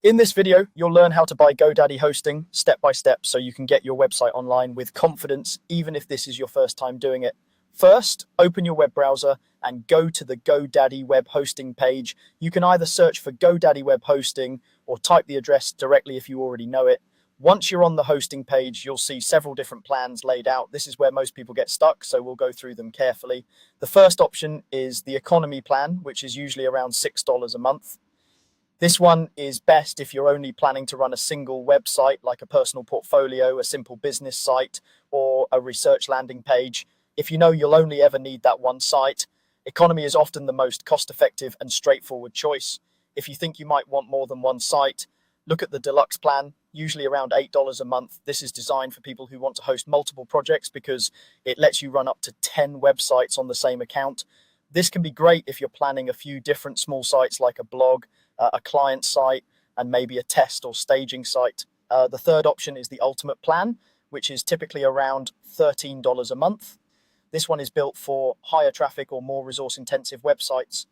In this video, you'll learn how to buy GoDaddy hosting step by step so you can get your website online with confidence, even if this is your first time doing it. First, open your web browser and go to the GoDaddy web hosting page. You can either search for GoDaddy web hosting or type the address directly if you already know it. Once you're on the hosting page, you'll see several different plans laid out. This is where most people get stuck, so we'll go through them carefully. The first option is the economy plan, which is usually around $6 a month. This one is best if you're only planning to run a single website, like a personal portfolio, a simple business site, or a research landing page. If you know you'll only ever need that one site, economy is often the most cost-effective and straightforward choice. If you think you might want more than one site, look at the deluxe plan, usually around $8 a month. This is designed for people who want to host multiple projects because it lets you run up to 10 websites on the same account. This can be great if you're planning a few different small sites like a blog, a client site, and maybe a test or staging site. The third option is the ultimate plan, which is typically around $13 a month. This one is built for higher traffic or more resource intensive websites.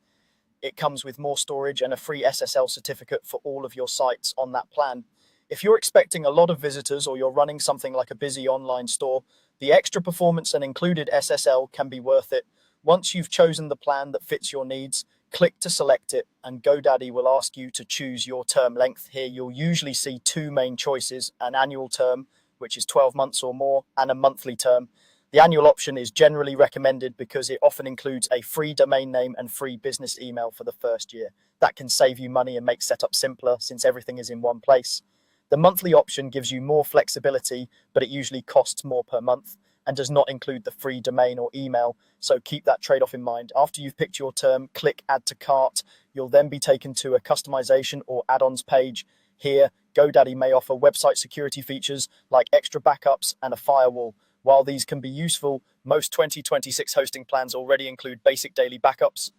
It comes with more storage and a free SSL certificate for all of your sites on that plan. If you're expecting a lot of visitors or you're running something like a busy online store, the extra performance and included SSL can be worth it. Once you've chosen the plan that fits your needs, click to select it, and GoDaddy will ask you to choose your term length. Here you'll usually see two main choices: an annual term, which is 12 months or more, and a monthly term. The annual option is generally recommended because it often includes a free domain name and free business email for the first year. That can save you money and make setup simpler since everything is in one place. The monthly option gives you more flexibility, but it usually costs more per month and does not include the free domain or email, so keep that trade-off in mind. After you've picked your term, click Add to Cart. You'll then be taken to a customization or add-ons page. Here, GoDaddy may offer website security features like extra backups and a firewall. While these can be useful, most 2026 hosting plans already include basic daily backups.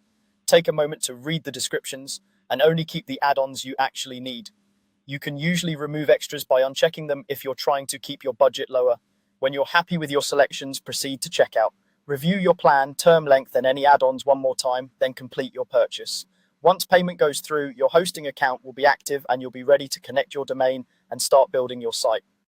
Take a moment to read the descriptions and only keep the add-ons you actually need. You can usually remove extras by unchecking them if you're trying to keep your budget lower. When you're happy with your selections, proceed to checkout. Review your plan, term length, and any add-ons one more time, then complete your purchase. Once payment goes through, your hosting account will be active and you'll be ready to connect your domain and start building your site.